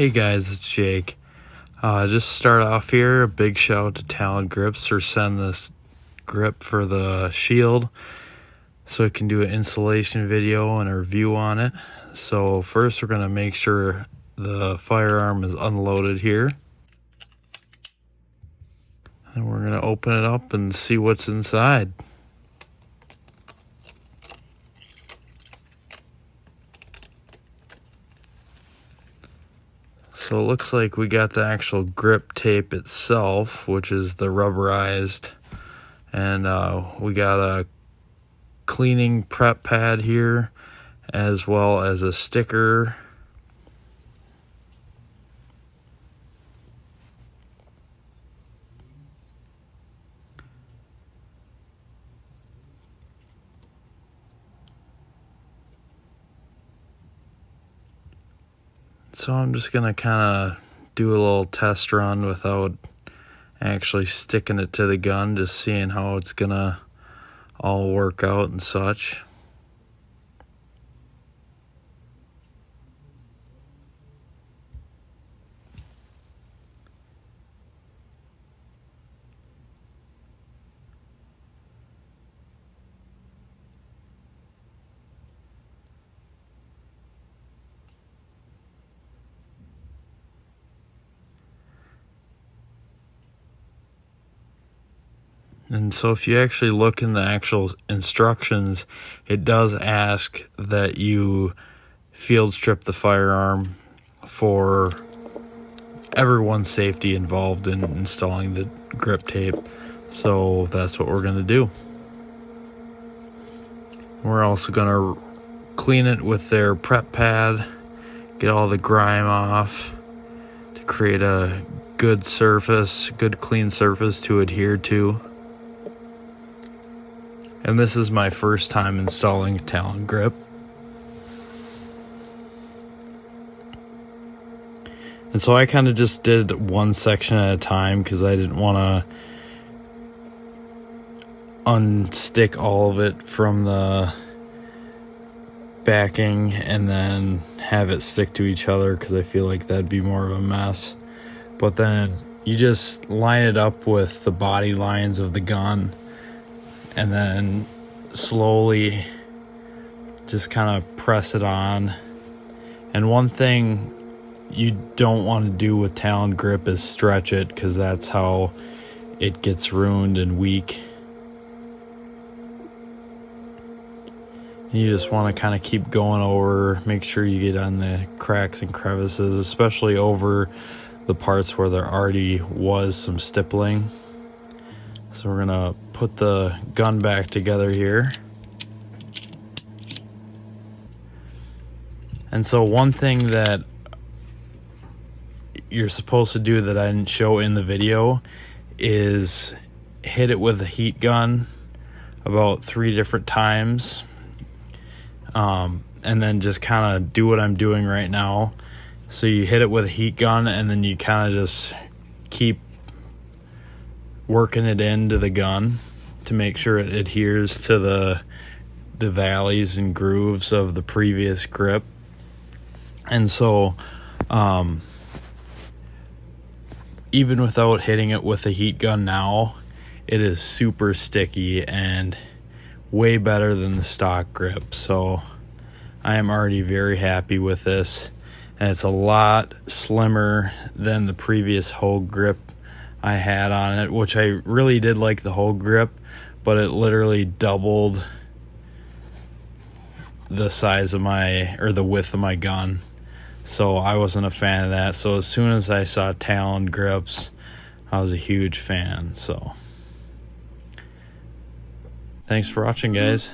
Hey guys, it's Jake. Just start off here, a big shout out to Talon Grips for sending this grip for the shield so we can do an installation video and a review on it. So first we're going to make sure the firearm is unloaded here. And we're going to open it up and see what's inside. So it looks like we got the actual grip tape itself, which is the rubberized, and we got a cleaning prep pad here, as well as a sticker. So I'm just going to kind of do a little test run without actually sticking it to the gun, just seeing how it's going to all work out and such. And so if you actually look in the actual instructions, it does ask that you field strip the firearm for everyone's safety involved in installing the grip tape. So that's what we're going to do. We're also going to clean it with their prep pad, get all the grime off to create a good surface, good clean surface to adhere to. And this is my first time installing a Talon grip. And so I kind of just did one section at a time because I didn't want to unstick all of it from the backing and then have it stick to each other, because I feel like that'd be more of a mess. But then you just line it up with the body lines of the gun, and then slowly just kind of press it on. And one thing you don't want to do with Talon grip is stretch it, because that's how it gets ruined and weak. You just want to kind of keep going over, make sure you get on the cracks and crevices, especially over the parts where there already was some stippling. So we're gonna put the gun back together here. And so one thing that you're supposed to do that I didn't show in the video is hit it with a heat gun about 3 different times. And then just kind of do what I'm doing right now. So you hit it with a heat gun, and then you kind of just keep working it into the gun to make sure it adheres to the valleys and grooves of the previous grip. And so even without hitting it with a heat gun now, it is super sticky and way better than the stock grip. So I am already very happy with this, and it's a lot slimmer than the previous Hogue grip I had on it, which I really did like the Hogue grip, but it literally doubled the size of the width of my gun. So I wasn't a fan of that. So as soon as I saw Talon grips, I was a huge fan. So thanks for watching, guys.